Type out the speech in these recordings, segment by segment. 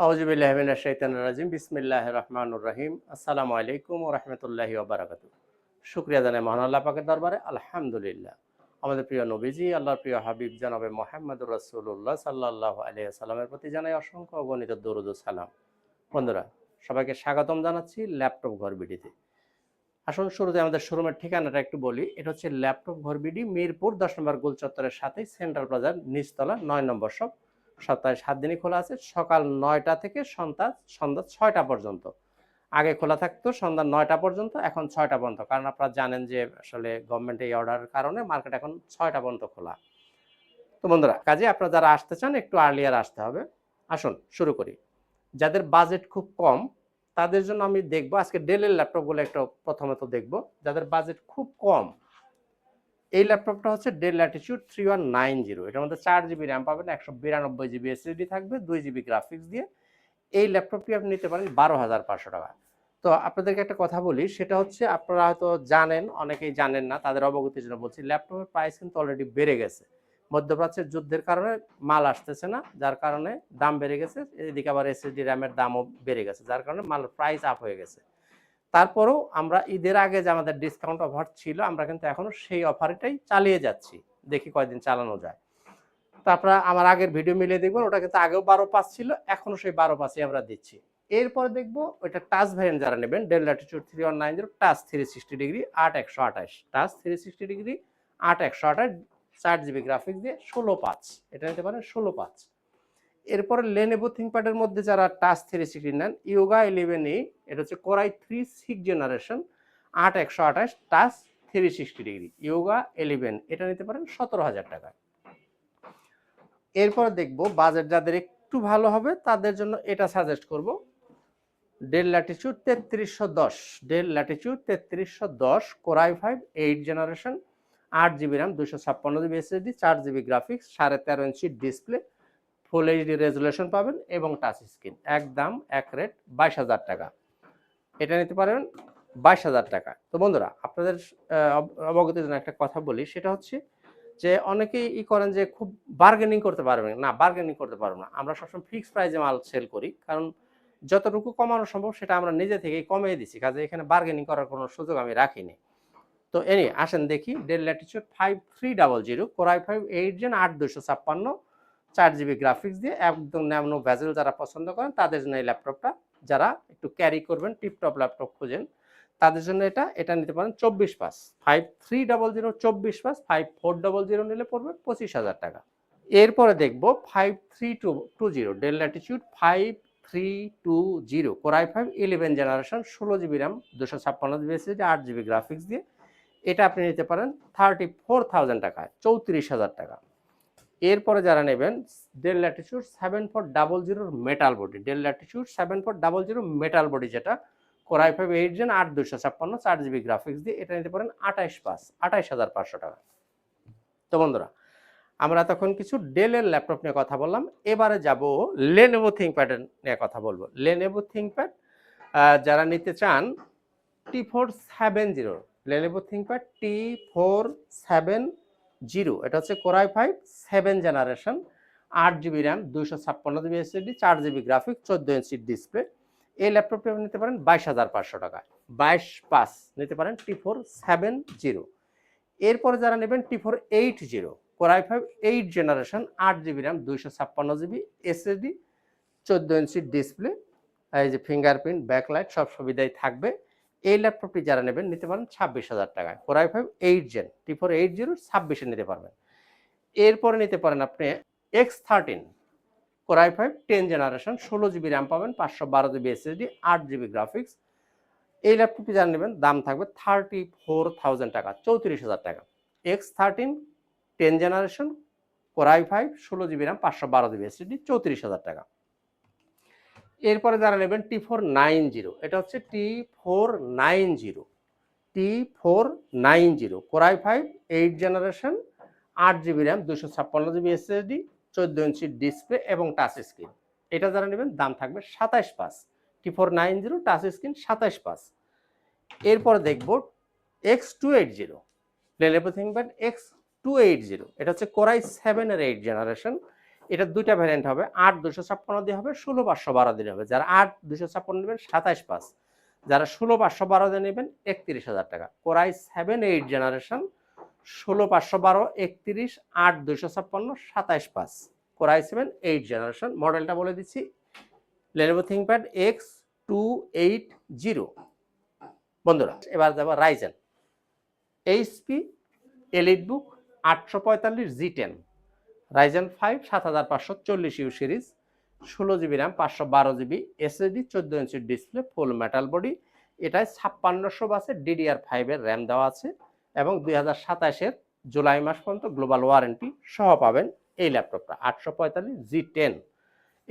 আউযুবিল্লাহি মিনাশ শাইতানির রাজিম। বিসমিল্লাহির রহমানির রহিম। আসসালামু আলাইকুম ওয়া রাহমাতুল্লাহি ওয়া বারাকাতুহু। শুকরিয়া জানাই মহান আল্লাহ পাকের দরবারে আলহামদুলিল্লাহ। আমাদের প্রিয় নবীজি, আল্লাহর প্রিয় হাবিব জনাবে মুহাম্মদুর রাসূলুল্লাহ সাল্লাল্লাহু আলাইহি ওয়াসাল্লামের প্রতি জানাই অসংখ্য অগণিত দরুদ ও সালাম। বন্ধুরা, সবাইকে স্বাগতম জানাচ্ছি ল্যাপটপ ঘর বিডিতে। আসুন শুরুতে আমাদের শোরুমের ঠিকানাটা একটু বলি। এটা হচ্ছে ল্যাপটপ ঘর বিডি, মিরপুর ১০ নম্বর গোল চত্বরের সাথেই সেন্ট্রাল প্লাজার নিচতলা ৯ নম্বর শপ। সপ্তাহে ৭ দিনই খোলা আছে, সকাল ৯টা থেকে সন্ধ্যা ৬টা পর্যন্ত। আগে খোলা থাকতো সন্ধ্যা ৯টা পর্যন্ত, এখন ৬টা পর্যন্ত। কারণ আপনারা জানেন যে আসলে গভর্নমেন্ট এই অর্ডারের কারণে মার্কেট এখন ৬টা পর্যন্ত খোলা। তো বন্ধুরা, কাজে আপনারা যারা আসতে চান একটু আর্লিয়ার আসতে হবে। আসুন শুরু করি। যাদের বাজেট খুব কম তাদের জন্য আমি দেখব আজকে ডেলের ল্যাপটপগুলো একটু প্রথমত দেখব। যাদের বাজেট খুব কম, এই ল্যাপটপটা হচ্ছে ডেল ল্যাটিটিউড 3190। এটার মধ্যে 4 জিবি র্যাম পাবেন, 192 জিবি এসএসডি থাকবে, 2 জিবি গ্রাফিক্স দিয়ে। এই ল্যাপটপটি আপনি নিতে পারেন 12,500 টাকা। তো আপনাদেরকে একটা কথা বলি, সেটা হচ্ছে আপনারা হয়তো জানেন, অনেকেই জানেন না, তাদের অবগতির জন্য বলছি। ল্যাপটপের প্রাইস কিন্তু অলরেডি বেড়ে গেছে। মধ্যপ্রাচ্যের যুদ্ধের কারণে মাল আসতেছে না, যার কারণে দাম বেড়ে গেছে। এদিকে আবার এসএসডি র্যামের দামও বেড়ে গেছে, যার কারণে মালের প্রাইস আপ হয়ে গেছে। তারপরেও আমরা ঈদের আগে যে আমাদের ডিসকাউন্ট অফার ছিল, আমরা কিন্তু এখনো সেই অফারটাই চালিয়ে যাচ্ছি। দেখি কয়দিন চালানো যায়। তো আপনারা আমার আগের ভিডিও মিলিয়ে দেখবেন, ওটা কিন্তু আগেও 12,500 ছিল, এখনো সেই 12,500 আমরা দিচ্ছি। এরপরে দেখবো ওইটা টাচ ভ্যারিয়েন্ট যারা নেবেন, del Latitude 3190 touch 360 degree 8128, touch 360 degree 8128, 4 GB graphics দিয়ে 16,500, এটা নিতে পারেন 16,500। এরপরে লেনোভো থিংকপ্যাডের মধ্যে যারা টাচ 360 নেন, ইয়োগা 11E, এটা হচ্ছে core i 3 6 generation 8128, touch 360 degree, yoga 11, এটা নিতে পারেন 17,000 টাকা। এরপরে দেখবো বাজেট যাদের একটু ভালো হবে তাদের জন্য এটা সাজেস্ট করব, del Latitude 3310, del Latitude 3310 core i 5 8 generation, 8 GB RAM, 256 GB SSD, 4 GB graphics, 13.5 ইঞ্চি ডিসপ্লে, ফুল এইচডি রেজুলেশন পাবেন এবং টাচ স্ক্রিন। একদম এক রেট 22,000 টাকা, এটা নিতে পারেন 22,000 টাকা। তো বন্ধুরা, আপনাদের অবগতির জন্য একটা কথা বলি, সেটা হচ্ছে যে অনেকেই করেন যে খুব বার্গেনিং করতে পারবেন না, বার্গেনিং করতে পারবো না। আমরা সবসময় ফিক্সড প্রাইসে মাল সেল করি, কারণ যতটুকু কমানো সম্ভব সেটা আমরা নিজে থেকেই কমিয়ে দিচ্ছি, কাজে এখানে বার্গেনিং করার কোনো সুযোগ আমি রাখিনি। তো আসেন দেখি Dell latitude 5300 core i 5 8 gen 8256, 4 GB graphics দিয়ে, একদম ন্যানো ভেজেল যারা পছন্দ করেন তাদের জন্য এই ল্যাপটপটা। যারা একটু ক্যারি করবেন, টিপটপ ল্যাপটপ খুঁজেন, তাদের জন্য এটা নিতে পারেন 24,500। 5300 24,500, 5400 নিলে পড়বে 25,000 টাকা। এরপরে দেখবো 5320 del Latitude 5320 core i 5 11 generation, 16 GB RAM, 256 GB SSD, 8 GB graphics দিয়ে, এটা আপনি নিতে পারেন 34,000 টাকায়, 34,000 টাকা। এরপরে যারা নেবেন del Latitude 7400 metal body, del Latitude 7400 metal body, যেটা কোরাই 5 8 জেন 8256, 4 জিবি গ্রাফিক্স দিয়ে, এটা নিতে পারেন 28,500 টাকা। তো বন্ধুরা, আমরা তখন কিছু ডেলের ল্যাপটপ নিয়ে কথা বললাম, এবারে যাব লেনোভো থিংকপ্যাড নিয়ে কথা বলবো। লেনোভো থিংকপ্যাড যারা নিতে চান, T470, লেনোভো থিংকপ্যাড T470, এটা হচ্ছে core i 5 7 generation, 8 GB RAM, 256 GB SSD, 4 GB graphics, 14 ইঞ্চি ডিসপ্লে। এই ল্যাপটপটি আপনি নিতে পারেন 22,500 টাকা, 22,500 নিতে পারেন T470। এরপরে যারা নেবেন T480 core i 5 8 generation, 8 GB RAM, 256 GB SSD, 14 ইঞ্চি ডিসপ্লে, এই যে ফিঙ্গারপ্রিন্ট, ব্যাকলাইট সব সুবিধাই থাকবে। এই ল্যাপটপটি যারা নেবেন নিতে পারেন 26,000 টাকায়, কোরাই 5 8 জেন T480 26-এ নিতে পারবেন। এরপরে নিতে পারেন আপনি X13 core i 5 10 generation, 16 GB RAM পাবেন, 512 জিবি এসএসডি, 8 জিবি গ্রাফিক্স। এই ল্যাপটপটি যারা নেবেন দাম থাকবে 34,000 টাকা, 34,000 টাকা। X13 10 generation, core i 5 16 GB RAM, 512 GB SSD, 34,000 টাকা। এরপরে যারা নেবেন T490, এটা হচ্ছে T490 core i 5 8 generation, 8 GB RAM, 256 GB SSD, 14 ইঞ্চি ডিসপ্লে এবং টাচ স্ক্রিন। এটা যারা নেবেন দাম থাকবে 27,500, T490 টাচ স্ক্রিন 27,500। এরপরে দেখব X280, লেনোভো থিংকপ্যাড X280, এটা হচ্ছে কোরাই 7 এর 8 জেনারেশন, এটা দুইটা ভ্যারিয়েন্ট হবে, 8 256 দিয়ে হবে, 16 512 দিয়ে হবে। যারা 8 256 নেবেন 27,500, যারা 16 512 দিয়ে নেবেন 31,000 টাকা। Core i 7 8 generation 16 512 31 8 256 27,500 core i 7 8 generation. মডেলটা বলে দিচ্ছি, Lenovo ThinkPad X280। বন্ধুরা এবার যাবো Ryzen HP EliteBook 845 G10, Ryzen 5 7540 you series, 16 GB RAM, 512 GB SSD, 14 ইঞ্চি ডিসপ্লে, ফুল মেটাল বডি। এটায় 5600 বাসের DDR5 এর র্যাম দেওয়া আছে এবং 2027-এর জুলাই মাস পর্যন্ত গ্লোবাল ওয়ারেন্টি সহ পাবেন এই ল্যাপটপটা। 845 G10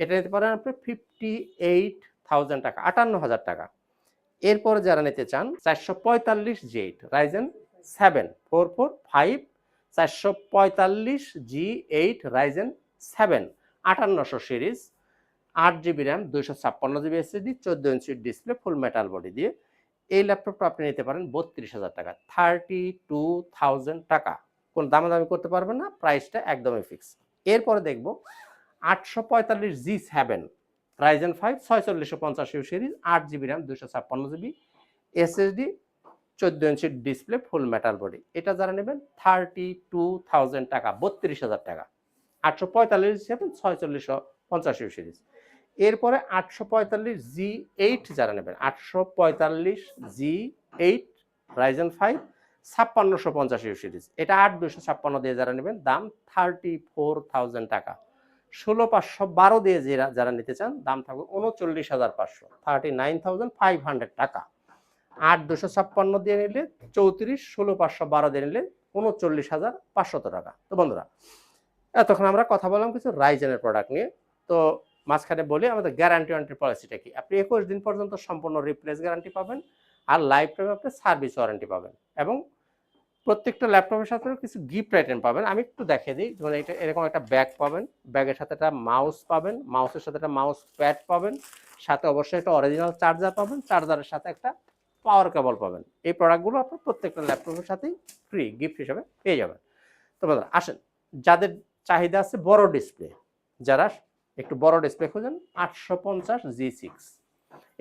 এটা নিতে পারেন আপনি 58,000 টাকা, 58,000 টাকা। এরপরে যারা নিতে চান 445 G8 Ryzen 7 445 445 G8 Ryzen 7 5800 series, 8 GB RAM, 256 GB SSD, 14 ইঞ্চি ডিসপ্লে, ফুল মেটাল বডি দিয়ে এই ল্যাপটপটা আপনি নিতে পারেন 32,000 টাকা, 32,000 টাকা। কোন দামাদামি করতে পারবেন না, প্রাইসটা একদমই ফিক্স। এরপরে দেখব 845 G7 Ryzen 5 4650 you series, 8 GB RAM, 256 GB SSD, 14 ইঞ্চি ডিসপ্লে, ফুল মেটাল বডি। এটা যারা নেবেন 32,000 টাকা, 32,000 টাকা। 845 G7 4650 ইউ সিরিজ। এরপরে 845 G8 যারা নেবেন, 845 G8 রাইজেন 5 5650 ইউ সিরিজ, এটা 8256 দিয়ে যারা নেবেন দাম 34,000 টাকা। 16512 দিয়ে যারা নিতে চান দাম থাকবে 39,500, 39,500 টাকা। 8256 দিয়ে নিলে 34, 16512 দিয়ে নিলে 39,500 টাকা। তো বন্ধুরা এতক্ষণ আমরা কথা বললাম কিছু রাইজেনের প্রোডাক্ট নিয়ে। তো মাঝখানে বলি আমাদের গ্যারান্টি ওয়ারেন্টি পলিসিটা কি। আপনি 21 দিন পর্যন্ত সম্পূর্ণ রিপ্লেস গ্যারান্টি পাবেন, আর লাইফ টাইম আপনি সার্ভিস ওয়ারেন্টি পাবেন, এবং প্রত্যেকটা ল্যাপটপের সাথে কিছু গিফট আইটেম পাবেন। আমি একটু দেখিয়ে দিই, যেমন এটা এরকম একটা ব্যাগ পাবেন, ব্যাগের সাথে একটা মাউস পাবেন, মাউসের সাথে একটা মাউস প্যাড পাবেন, সাথে অবশ্যই একটা অরিজিনাল চার্জার পাবেন, চার্জারের সাথে একটা পাওয়ার কেবল পাবেন। এই প্রোডাক্টগুলো আপনি প্রত্যেকটা ল্যাপটপের সাথেই ফ্রি গিফট হিসেবে পেয়ে যাবেন। তো বন্ধুরা আসেন, যাদের চাহিদা আছে বড় ডিসপ্লে, যারা একটু বড় ডিসপ্লে খোঁজেন, 850 G6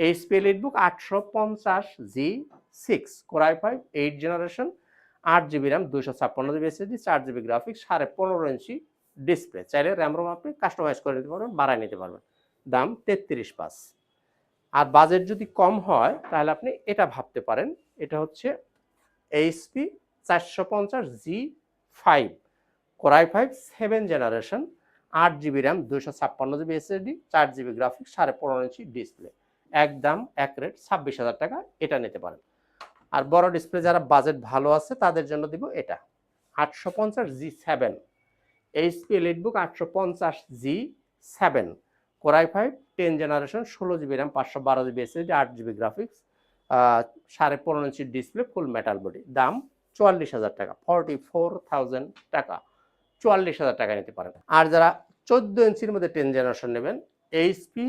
HP EliteBook 850 G6 core i 5 8 generation, 8 GB RAM, 256 GB SSD, 4 GB graphics, 15.5 inch display. চাইলে র্যাম রোম আপনি কাস্টমাইজ করে নিতে পারবেন, বাড়ায় নিতে পারবেন। দাম 33,500। আর বাজেট যদি কম হয় তাহলে আপনি এটা ভাবতে পারেন, এটা হচ্ছে HP 450 G5 core i 5 7 generation, 8 GB RAM, 256 GB SSD, 4 GB graphics, 15.5 inch display. একদম এক রেট 26,000 টাকা, এটা নিতে পারেন। আর বড় ডিসপ্লে যারা বাজেট ভালো আছে তাদের জন্য দিব এটা 850 G7 HP EliteBook 850 G7 core i 5 10 generation, 16 GB RAM, 512 GB SSD, 8 GB graphics, 15.5 ইঞ্চি ডিসপ্লে, ফুল মেটাল বডি। দাম 44,000 টাকা, 44,000 টাকা, 44,000 টাকা নিতে পারেন। আর যারা 14 ইঞ্চির মধ্যে 10 জেনারেশন নেবেন, HP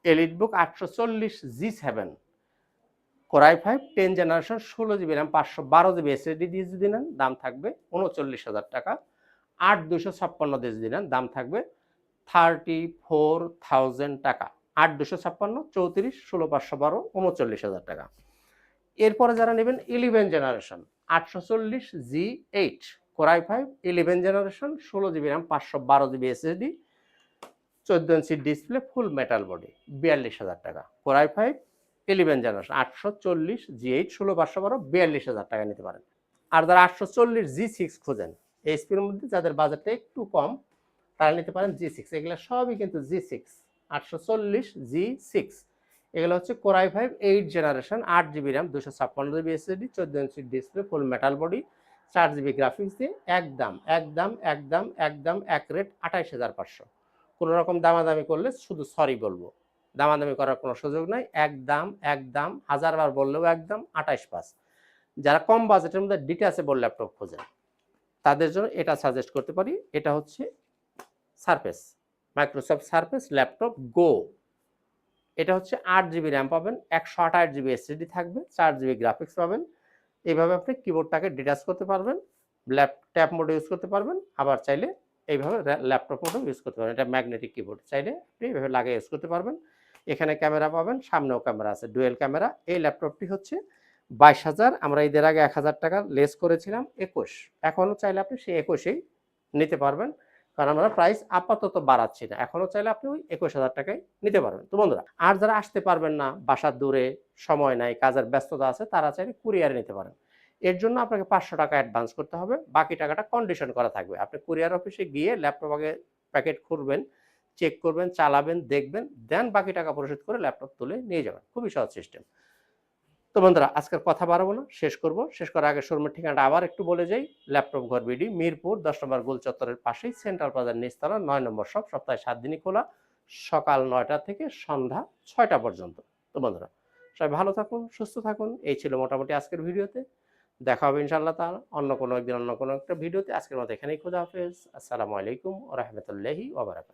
EliteBook 840 G7 core i 5 10 generation, 16 GB RAM, 512 GB SSD দিয়ে যদি নেন দাম থাকবে 39,000 টাকা। 8 256 দিয়ে যদি নেন দাম থাকবে 34,000 টাকা। 8 256 34 16 512 39,000 টাকা। এরপরে যারা নেবেন 11 generation 840 G8 core i 5 11 generation, 16 GB RAM, 512 GB SSD, 14 ইঞ্চি ডিসপ্লে, ফুল মেটাল বডি, 42,000 টাকা। কোরাই 5 11 জেনারেশন 840 G8 16 512 42,000 টাকা নিতে পারেন। আর যারা 840 G6 খোঁজেন এইচপির মধ্যে, যাদের বাজেটটা একটু কম, তারা নিতে পারেন G6। এগুলো সবই কিন্তু G6 840 G6। এগুলো হচ্ছে core i 5 8 generation, 8 GB RAM, 256 GB SSD, 14 ইঞ্চি display, full metal body, 4 GB graphics দিয়ে একদম এক রেট 28,500। কোনো রকম দামাদামি করলে শুধু সরি বলবো, দামাদামি করার কোনো সুযোগ নাই। একদম 1000 বার বললেও একদম 28,500। যারা কম বাজেটের মধ্যে ডিটেলসে ল্যাপটপ খোঁজেন তাদের জন্য এটা সাজেস্ট করতে পারি। এটা হচ্ছে সারফেস, মাইক্রোসফট সারফেস ল্যাপটপ গো। এটা হচ্ছে 8 GB র্যাম পাবেন, 128 GB এসএসডি থাকবে, 4 GB গ্রাফিক্স পাবেন। এইভাবে আপনি কিবোর্ডটাকে ডিটাচ করতে পারবেন, ট্যাব মোড ইউজ করতে পারবেন, আবার চাইলে এইভাবে ল্যাপটপ মোডও ইউজ করতে পারবেন। এটা ম্যাগনেটিক কিবোর্ড, চাইলে আপনি এইভাবে লাগিয়ে ইউজ করতে পারবেন। এখানে ক্যামেরা পাবেন, সামনেও ক্যামেরা আছে, ডুয়েল ক্যামেরা। এই ল্যাপটপটি হচ্ছে 22,000, আমরা ঈদের আগে 1,000 টাকা লেস করেছিলাম 21। এখনও চাইলে আপনি সেই 21এই নিতে পারবেন, কারণ আমরা প্রাইস আপাতত বাড়াচ্ছি না। এখনও চাইলে আপনি ওই 21,000 টাকায় নিতে পারবেন। তো বন্ধুরা, আর যারা আসতে পারবেন না, বাসার দূরে, সময় নাই, কাজের ব্যস্ততা আছে, তারা চাইলে কুরিয়ারে নিতে পারেন। এর জন্য আপনাকে 500 টাকা অ্যাডভান্স করতে হবে, বাকি টাকাটা কন্ডিশন করা থাকবে। আপনি কুরিয়ার অফিসে গিয়ে ল্যাপটপ আগে প্যাকেট খুলবেন, চেক করবেন, চালাবেন, দেখবেন, দেন বাকি টাকা পরিশোধ করে ল্যাপটপ তুলে নিয়ে যাবেন। খুবই সহজ সিস্টেম। তো বন্ধুরা, আজকের কথা বাড়াবো না, শেষ করব। শেষ করার আগে শোরুমের ঠিকানাটা আবার একটু বলে যাই। ল্যাপটপ ঘর বিডি, মিরপুর 10 নম্বর গোল চত্বরের পাশেই, সেন্ট্রাল প্লাজার নিচতলা, 9 নম্বর শপ। সপ্তাহে 7 দিনই খোলা, সকাল 9টা থেকে সন্ধ্যা 6টা পর্যন্ত। তো বন্ধুরা, সবাই ভালো থাকুন, সুস্থ থাকুন। এই ছিল মোটামুটি আজকের ভিডিওতে। দেখা হবে ইনশাআল্লাহ তাআলা অন্য কোনো একদিন অন্য কোনো একটা ভিডিওতে। আজকের মতো এখানেই, খোদা হাফেজ। আসসালামু আলাইকুম ওয়া রাহমাতুল্লাহি ওয়া বারাকাতুহু।